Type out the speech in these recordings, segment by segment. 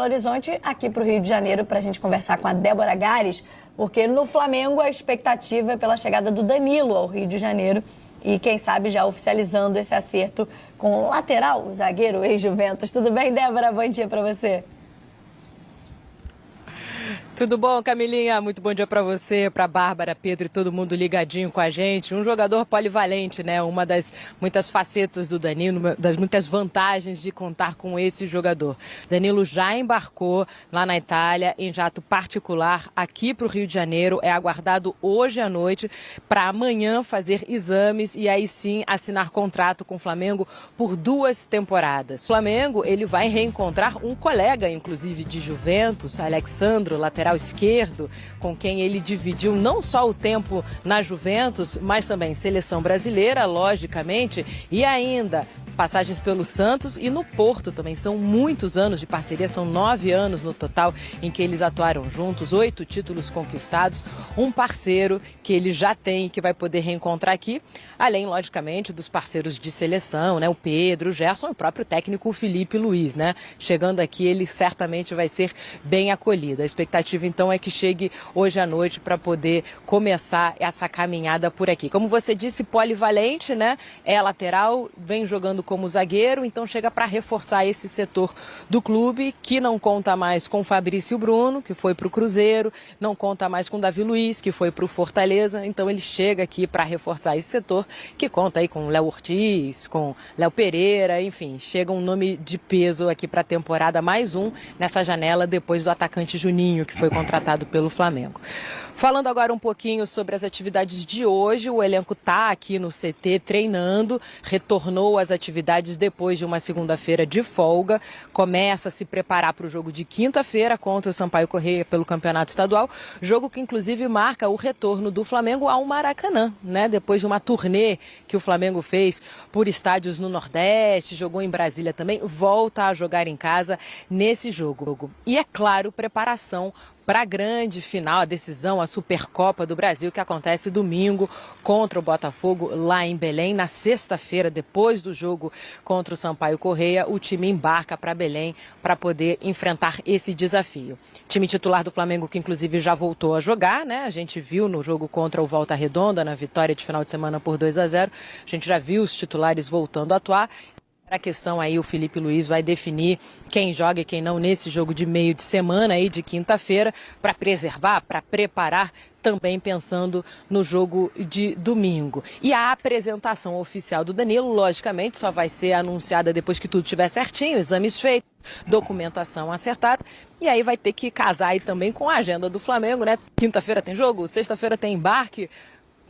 Belo Horizonte, aqui para o Rio de Janeiro, para a gente conversar com a Débora Gares, porque no Flamengo a expectativa é pela chegada do Danilo ao Rio de Janeiro e, quem sabe, já oficializando esse acerto com o lateral, o zagueiro ex-Juventus. Tudo bem, Débora? Bom dia para você. Tudo bom, Camilinha? Muito bom dia para você, para Bárbara, Pedro e todo mundo ligadinho com a gente. Um jogador polivalente, né? Uma das muitas facetas do Danilo, uma das muitas vantagens de contar com esse jogador. Danilo já embarcou lá na Itália em jato particular aqui para o Rio de Janeiro. É aguardado hoje à noite para amanhã fazer exames e aí sim assinar contrato com o Flamengo por 2 temporadas. O Flamengo, ele vai reencontrar um colega, inclusive, de Juventus, Alexandro, lateral esquerdo, com quem ele dividiu não só o tempo na Juventus, mas também seleção brasileira, logicamente, e ainda passagens pelo Santos e no Porto também. São muitos anos de parceria, são 9 anos no total em que eles atuaram juntos, 8 títulos conquistados, um parceiro que ele já tem e que vai poder reencontrar aqui, além, logicamente, dos parceiros de seleção, né? O Pedro, o Gerson e o próprio técnico Felipe Luiz, né? Chegando aqui, ele certamente vai ser bem acolhido. A expectativa, então, é que chegue hoje à noite para poder começar essa caminhada por aqui. Como você disse, polivalente, né? É lateral, vem jogando como zagueiro, então chega para reforçar esse setor do clube, que não conta mais com Fabrício Bruno, que foi para o Cruzeiro, não conta mais com Davi Luiz, que foi para o Fortaleza, então ele chega aqui para reforçar esse setor, que conta aí com Léo Ortiz, com Léo Pereira, enfim, chega um nome de peso aqui para a temporada, mais um nessa janela depois do atacante Juninho, que foi contratado pelo Flamengo. Falando agora um pouquinho sobre as atividades de hoje, o elenco está aqui no CT treinando, retornou às atividades depois de uma segunda-feira de folga, começa a se preparar para o jogo de quinta-feira contra o Sampaio Corrêa pelo Campeonato Estadual, jogo que inclusive marca o retorno do Flamengo ao Maracanã, né? Depois de uma turnê que o Flamengo fez por estádios no Nordeste, jogou em Brasília também, volta a jogar em casa nesse jogo. E é claro, preparação para a grande final, a decisão, a Supercopa do Brasil, que acontece domingo contra o Botafogo lá em Belém. Na sexta-feira, depois do jogo contra o Sampaio Corrêa, o time embarca para Belém para poder enfrentar esse desafio. Time titular do Flamengo, que inclusive já voltou a jogar, né? A gente viu no jogo contra o Volta Redonda, na vitória de final de semana por 2-0, a gente já viu os titulares voltando a atuar. A questão aí, o Felipe Luiz vai definir quem joga e quem não nesse jogo de meio de semana aí, de quinta-feira, para preservar, para preparar, também pensando no jogo de domingo. E a apresentação oficial do Danilo, logicamente, só vai ser anunciada depois que tudo estiver certinho, exames feitos, documentação acertada, e aí vai ter que casar aí também com a agenda do Flamengo, né? Quinta-feira tem jogo, sexta-feira tem embarque.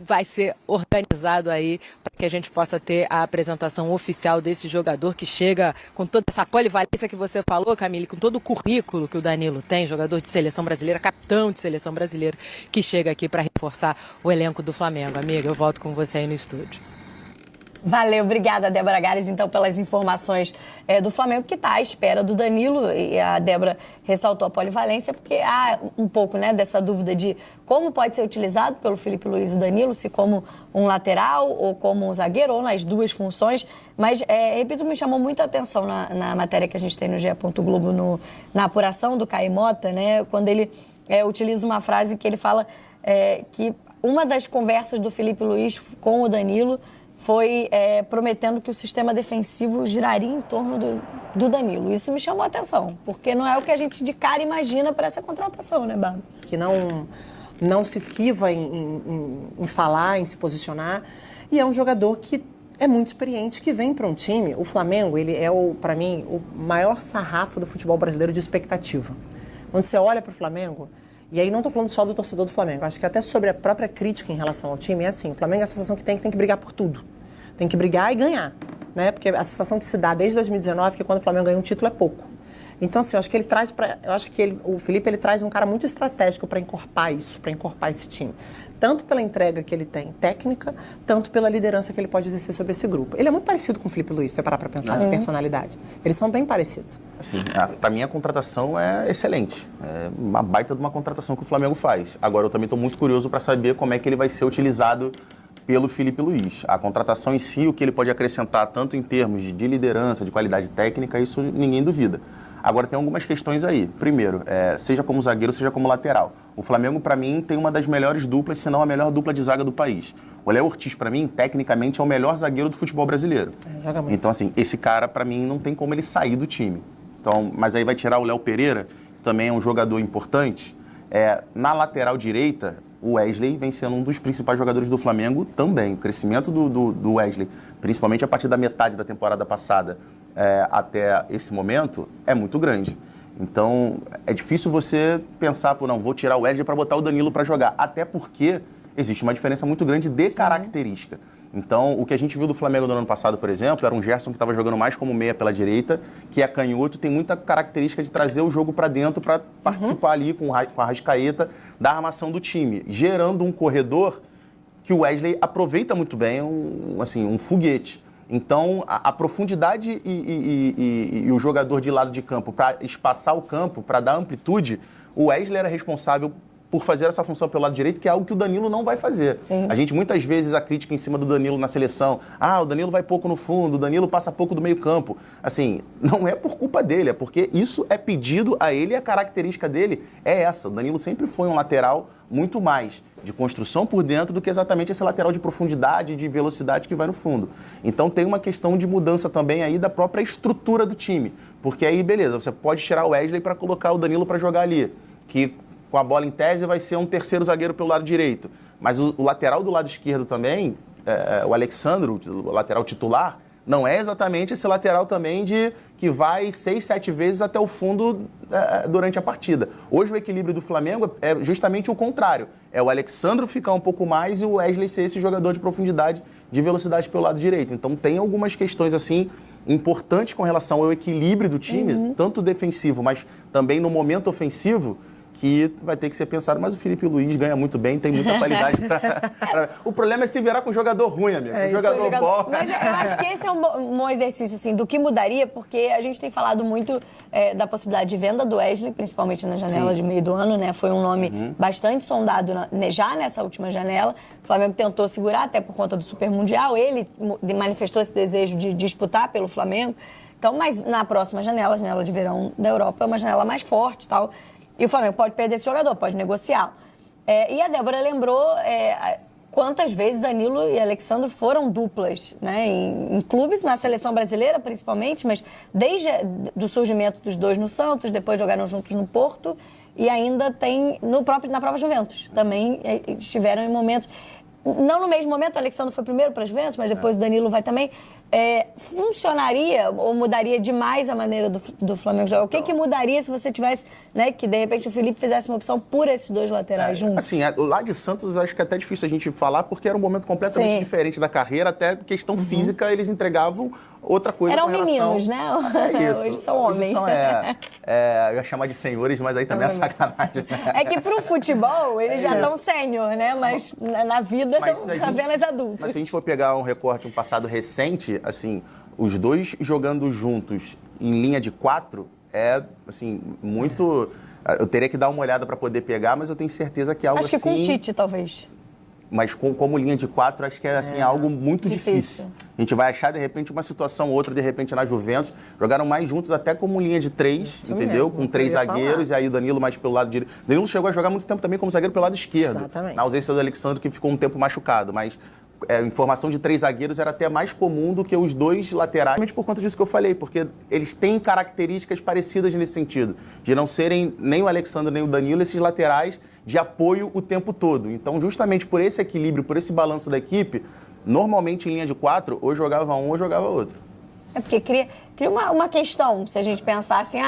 Vai ser organizado aí para que a gente possa ter a apresentação oficial desse jogador que chega com toda essa polivalência que você falou, Camille, com todo o currículo que o Danilo tem, jogador de seleção brasileira, capitão de seleção brasileira, que chega aqui para reforçar o elenco do Flamengo. Amiga, eu volto com você aí no estúdio. Valeu, obrigada, Débora Gares, então, pelas informações do Flamengo, que está à espera do Danilo. E a Débora ressaltou a polivalência, porque há um pouco, né, dessa dúvida de como pode ser utilizado pelo Felipe Luiz o Danilo, se como um lateral ou como um zagueiro, ou nas duas funções. Mas, repito, me chamou muita atenção na matéria que a gente tem no GE. Globo, na apuração do Caio Mota, né, quando ele utiliza uma frase que ele fala que uma das conversas do Felipe Luiz com o Danilo foi prometendo que o sistema defensivo giraria em torno do Danilo. Isso me chamou a atenção, porque não é o que a gente de cara imagina para essa contratação, né, Bárbara? Que não se esquiva em falar, em se posicionar, e é um jogador que é muito experiente, que vem para um time. O Flamengo, ele é, para mim, o maior sarrafo do futebol brasileiro de expectativa. Quando você olha para o Flamengo, e aí não estou falando só do torcedor do Flamengo, acho que até sobre a própria crítica em relação ao time, é assim, o Flamengo é a sensação que tem que brigar por tudo. Tem que brigar e ganhar, né? Porque a sensação que se dá desde 2019 é que quando o Flamengo ganha um título é pouco. Então, assim, eu acho que ele traz o Felipe, ele traz um cara muito estratégico para encorpar isso, para encorpar esse time. Tanto pela entrega que ele tem técnica, tanto pela liderança que ele pode exercer sobre esse grupo. Ele é muito parecido com o Felipe Luiz, se você parar para pensar, de personalidade. Eles são bem parecidos. Assim, para mim a contratação é excelente. É uma baita de uma contratação que o Flamengo faz. Agora, eu também estou muito curioso para saber como é que ele vai ser utilizado pelo Felipe Luiz. A contratação em si, o que ele pode acrescentar tanto em termos de liderança, de qualidade técnica, isso ninguém duvida. Agora, tem algumas questões aí. Primeiro, seja como zagueiro, seja como lateral. O Flamengo, para mim, tem uma das melhores duplas, se não a melhor dupla de zaga do país. O Léo Ortiz, para mim, tecnicamente, é o melhor zagueiro do futebol brasileiro. Joga muito. Então, assim, esse cara, para mim, não tem como ele sair do time. Então, mas aí vai tirar o Léo Pereira, que também é um jogador importante. Na lateral direita, o Wesley vem sendo um dos principais jogadores do Flamengo também. O crescimento do Wesley, principalmente a partir da metade da temporada passada até esse momento, é muito grande. Então, é difícil você pensar, não, vou tirar o Wesley para botar o Danilo para jogar. Até porque existe uma diferença muito grande de característica. Então, o que a gente viu do Flamengo no ano passado, por exemplo, era um Gerson que estava jogando mais como meia pela direita, que é canhoto, tem muita característica de trazer o jogo para dentro para participar ali com a Arrascaeta da armação do time, gerando um corredor que o Wesley aproveita muito bem, um foguete. Então, a profundidade e o jogador de lado de campo para espaçar o campo, para dar amplitude, o Wesley era responsável por fazer essa função pelo lado direito, que é algo que o Danilo não vai fazer. Sim. A gente, muitas vezes, a crítica em cima do Danilo na seleção, o Danilo vai pouco no fundo, o Danilo passa pouco do meio campo. Assim, não é por culpa dele, é porque isso é pedido a ele e a característica dele é essa. O Danilo sempre foi um lateral muito mais de construção por dentro do que exatamente esse lateral de profundidade, de velocidade que vai no fundo. Então tem uma questão de mudança também aí da própria estrutura do time. Porque aí, beleza, você pode tirar o Wesley para colocar o Danilo para jogar ali, que com a bola em tese vai ser um terceiro zagueiro pelo lado direito. Mas o lateral do lado esquerdo também, o Alexandro, o lateral titular, não é exatamente esse lateral também que vai 6, 7 vezes até o fundo durante a partida. Hoje o equilíbrio do Flamengo é justamente o contrário. É o Alexandro ficar um pouco mais e o Wesley ser esse jogador de profundidade, de velocidade pelo lado direito. Então tem algumas questões assim importantes com relação ao equilíbrio do time, tanto defensivo, mas também no momento ofensivo, que vai ter que ser pensado, mas o Felipe Luiz ganha muito bem, tem muita qualidade. O problema é se virar com um jogador ruim, amigo. Jogador bom. Mas eu acho que esse é um bom exercício, assim, do que mudaria, porque a gente tem falado muito da possibilidade de venda do Wesley, principalmente na janela de meio do ano, né? Foi um nome bastante sondado já nessa última janela. O Flamengo tentou segurar, até por conta do Super Mundial. Ele manifestou esse desejo de disputar pelo Flamengo. Então, mas na próxima janela, a janela de verão da Europa, é uma janela mais forte e tal. E o Flamengo pode perder esse jogador, pode negociar. E a Débora lembrou quantas vezes Danilo e Alexandre foram duplas, né? Em clubes, na seleção brasileira principalmente, mas desde o surgimento dos dois no Santos, depois jogaram juntos no Porto e ainda tem na própria Juventus. Também estiveram em momentos... Não no mesmo momento, o Alexandre foi primeiro para a Juventus, mas depois o Danilo vai também. Funcionaria ou mudaria demais a maneira do Flamengo jogar? O que mudaria se você tivesse, né, que de repente o Felipe fizesse uma opção por esses dois laterais juntos? Assim, lá de Santos acho que é até difícil a gente falar, porque era um momento completamente diferente da carreira, até questão física eles entregavam outra coisa. Eram com relação... meninos, né? Isso. Hoje são homens. Eu ia chamar de senhores, mas aí também é sacanagem. É que pro futebol eles já estão sênior, né? Mas na vida estão apenas adultos. Mas se a gente for pegar um recorte, um passado recente, assim, os dois jogando juntos em linha de 4 assim, muito... Eu teria que dar uma olhada para poder pegar, mas eu tenho certeza que é algo assim... Acho que com o Tite, talvez. Mas como linha de 4, acho que é assim, algo muito difícil. A gente vai achar, de repente, uma situação ou outra, de repente, na Juventus. Jogaram mais juntos até como linha de 3, isso entendeu? Mesmo, com 3 zagueiros, e aí o Danilo mais pelo lado direito. O Danilo chegou a jogar muito tempo também como zagueiro pelo lado esquerdo. Exatamente. Na ausência do Alexandre, que ficou um tempo machucado. Mas a formação de 3 zagueiros era até mais comum do que os 2 laterais. Principalmente por conta disso que eu falei, porque eles têm características parecidas nesse sentido. De não serem nem o Alexandre nem o Danilo, esses laterais de apoio o tempo todo. Então, justamente por esse equilíbrio, por esse balanço da equipe, normalmente em linha de 4, ou jogava um ou jogava outro. Porque cria uma questão, se a gente pensar assim,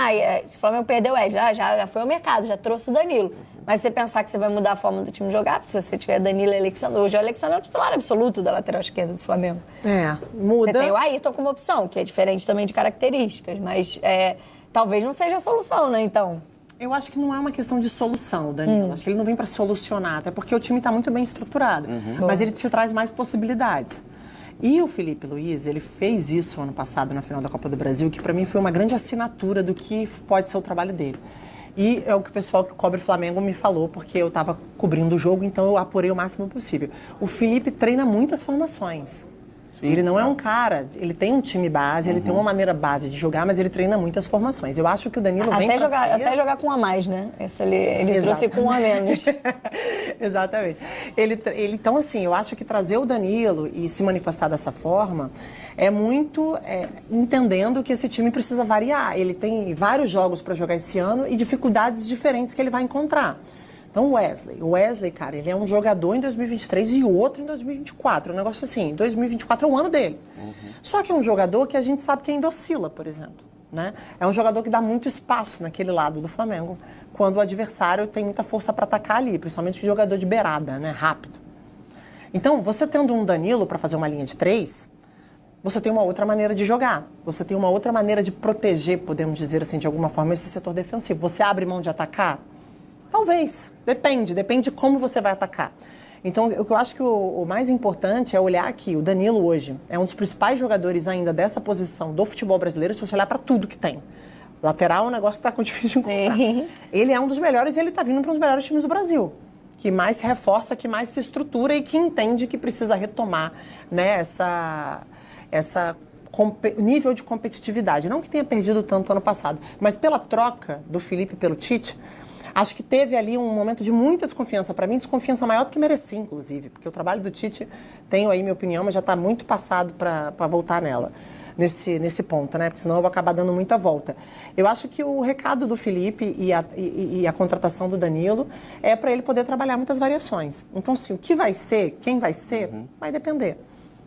se o Flamengo perdeu o Wesley, já foi ao mercado, já trouxe o Danilo. Mas você pensar que você vai mudar a forma do time jogar, se você tiver Danilo e Alexandre, hoje o Alexandre é o titular absoluto da lateral esquerda do Flamengo. Muda. Você tem o Ayrton como opção, que é diferente também de características, mas talvez não seja a solução, né, então... Eu acho que não é uma questão de solução, Danilo. Acho que ele não vem para solucionar, até porque o time está muito bem estruturado. Mas ele te traz mais possibilidades. E o Felipe Luiz, ele fez isso ano passado na final da Copa do Brasil, que para mim foi uma grande assinatura do que pode ser o trabalho dele. E é o que o pessoal que cobre Flamengo me falou, porque eu estava cobrindo o jogo, então eu apurei o máximo possível. O Felipe treina muitas formações. Ele não é um cara, ele tem um time base, ele tem uma maneira base de jogar, mas ele treina muitas formações. Eu acho que o Danilo vem pra até jogar com um a mais, né? Esse ele trouxe com um a menos. Exatamente. Então, assim, eu acho que trazer o Danilo e se manifestar dessa forma é muito entendendo que esse time precisa variar. Ele tem vários jogos para jogar esse ano e dificuldades diferentes que ele vai encontrar. Então, o Wesley, cara, ele é um jogador em 2023 e outro em 2024. É um negócio assim, 2024 é o ano dele. Só que é um jogador que a gente sabe que ainda oscila, por exemplo. Né? É um jogador que dá muito espaço naquele lado do Flamengo, quando o adversário tem muita força para atacar ali, principalmente o jogador de beirada, né? Rápido. Então, você tendo um Danilo para fazer uma linha de 3, você tem uma outra maneira de jogar. Você tem uma outra maneira de proteger, podemos dizer assim, de alguma forma, esse setor defensivo. Você abre mão de atacar? Talvez. Depende de como você vai atacar. Então, o que eu acho que o mais importante é olhar aqui. O Danilo hoje é um dos principais jogadores ainda dessa posição do futebol brasileiro, se você olhar para tudo que tem. Lateral é um negócio que está com difícil de encontrar. Sim. Ele é um dos melhores e ele está vindo para um dos melhores times do Brasil, que mais se reforça, que mais se estrutura e que entende que precisa retomar, né, nível de competitividade. Não que tenha perdido tanto ano passado, mas pela troca do Felipe pelo Tite, acho que teve ali um momento de muita desconfiança. Para mim, desconfiança maior do que merecia, inclusive. Porque o trabalho do Tite, tenho aí minha opinião, mas já está muito passado para voltar nela, nesse ponto, né? Porque senão eu vou acabar dando muita volta. Eu acho que o recado do Felipe e a contratação do Danilo é para ele poder trabalhar muitas variações. Então, assim, o que vai ser, quem vai ser, vai depender.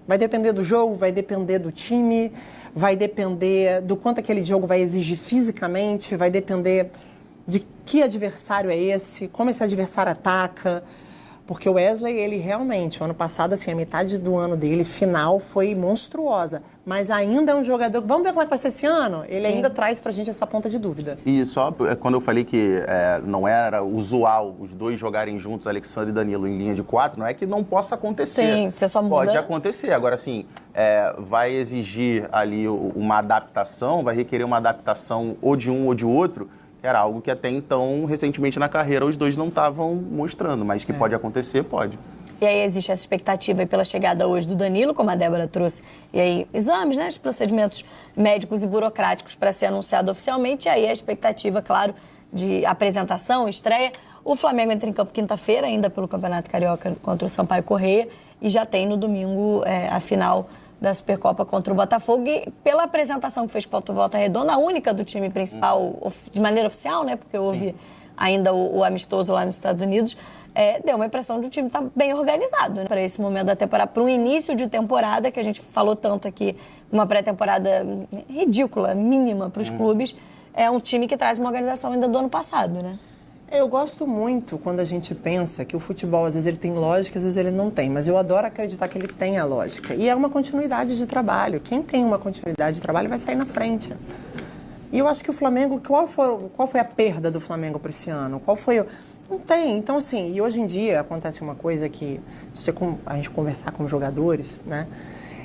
Vai depender do jogo, vai depender do time, vai depender do quanto aquele jogo vai exigir fisicamente, vai depender de que adversário é esse, como esse adversário ataca. Porque o Wesley, ele realmente, o ano passado, assim, a metade do ano dele, final, foi monstruosa. Mas ainda é um jogador... Vamos ver como é que vai ser esse ano? Ele ainda traz pra gente essa ponta de dúvida. E só quando eu falei que não era usual os dois jogarem juntos, Alexandre e Danilo, em linha de 4, não é que não possa acontecer. Sim, você só muda. Pode acontecer. Agora, assim, vai exigir ali uma adaptação, vai requerer uma adaptação ou de um ou de outro, que era algo que até então, recentemente na carreira, os dois não estavam mostrando, mas que pode acontecer, pode. E aí existe essa expectativa aí pela chegada hoje do Danilo, como a Débora trouxe, e aí exames, né, os procedimentos médicos e burocráticos para ser anunciado oficialmente, e aí a expectativa, claro, de apresentação, estreia. O Flamengo entra em campo quinta-feira, ainda pelo Campeonato Carioca contra o Sampaio Corrêa, e já tem no domingo a final da Supercopa contra o Botafogo. E pela apresentação que fez contra o Volta Redonda, a única do time principal, de maneira oficial, né, porque houve ainda o amistoso lá nos Estados Unidos, deu uma impressão de o time estar bem organizado, né, para esse momento da temporada, para um início de temporada, que a gente falou tanto aqui, uma pré-temporada ridícula, mínima para os clubes, é um time que traz uma organização ainda do ano passado, né? Eu gosto muito quando a gente pensa que o futebol, às vezes, ele tem lógica, às vezes ele não tem. Mas eu adoro acreditar que ele tem a lógica. E é uma continuidade de trabalho. Quem tem uma continuidade de trabalho vai sair na frente. E eu acho que o Flamengo... Qual foi a perda do Flamengo para esse ano? Não tem. Então, assim, e hoje em dia acontece uma coisa que, se a gente conversar com os jogadores, né?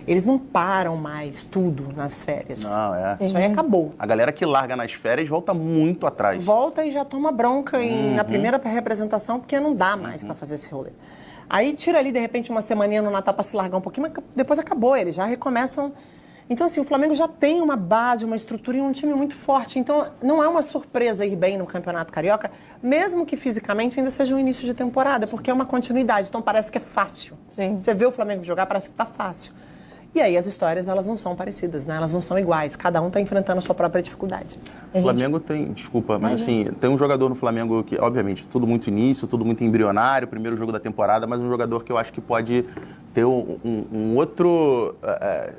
Eles não param mais tudo nas férias. Não, Isso aí acabou. A galera que larga nas férias volta muito atrás. Volta e já toma bronca na primeira representação, porque não dá mais para fazer esse rolê. Aí tira ali, de repente, uma semaninha no Natal para se largar um pouquinho, mas depois acabou, eles já recomeçam. Então, assim, o Flamengo já tem uma base, uma estrutura e um time muito forte. Então, não é uma surpresa ir bem no Campeonato Carioca, mesmo que fisicamente ainda seja um início de temporada, porque é uma continuidade. Então, parece que é fácil. Sim. Você vê o Flamengo jogar, parece que tá fácil. E aí as histórias, elas não são parecidas, né? Elas não são iguais. Cada um está enfrentando a sua própria dificuldade. O Flamengo tem, desculpa, mas assim, tem um jogador no Flamengo que, obviamente, tudo muito início, tudo muito embrionário, primeiro jogo da temporada, mas um jogador que eu acho que pode ter um outro,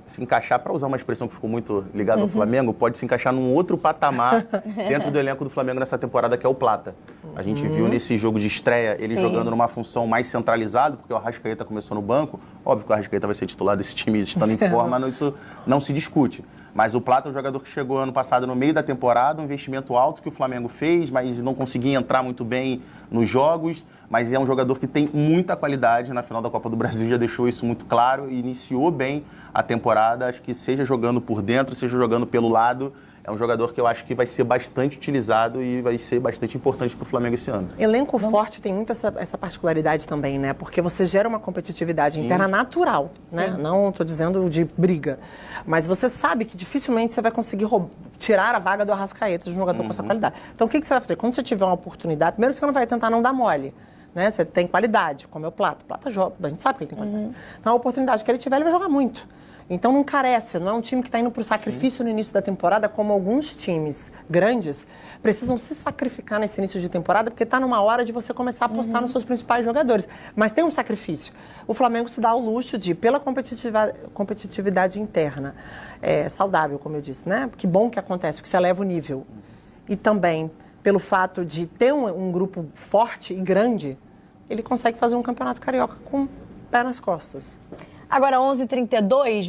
se encaixar, para usar uma expressão que ficou muito ligada ao Flamengo, pode se encaixar num outro patamar dentro do elenco do Flamengo nessa temporada, que é o Plata. A gente viu nesse jogo de estreia ele jogando numa função mais centralizada, porque o Arrascaeta começou no banco. Óbvio que o Arrascaeta vai ser titular desse time estando em forma, isso não se discute. Mas o Plata é um jogador que chegou ano passado no meio da temporada, um investimento alto que o Flamengo fez, mas não conseguia entrar muito bem nos jogos. Mas é um jogador que tem muita qualidade. Na final da Copa do Brasil já deixou isso muito claro e iniciou bem a temporada. Acho que seja jogando por dentro, seja jogando pelo lado, é um jogador que eu acho que vai ser bastante utilizado e vai ser bastante importante para o Flamengo esse ano. Elenco forte tem muito essa particularidade também, né? Porque você gera uma competitividade interna natural, né? Não estou dizendo de briga. Mas você sabe que dificilmente você vai conseguir tirar a vaga do Arrascaeta, de um jogador com essa qualidade. Então, o que você vai fazer? Quando você tiver uma oportunidade, primeiro que você não vai tentar não dar mole. Né? Você tem qualidade, como é o Plata. O Plata joga, a gente sabe que ele tem qualidade. Então, a oportunidade que ele tiver, ele vai jogar muito. Então, não carece, não é um time que está indo para o sacrifício no início da temporada, como alguns times grandes precisam se sacrificar nesse início de temporada, porque está numa hora de você começar a apostar nos seus principais jogadores. Mas tem um sacrifício. O Flamengo se dá ao luxo de, pela competitividade interna, saudável, como eu disse, né? Que bom que acontece, que se eleva o nível. E também pelo fato de ter um grupo forte e grande, ele consegue fazer um campeonato carioca com o pé nas costas. Agora, 11h32.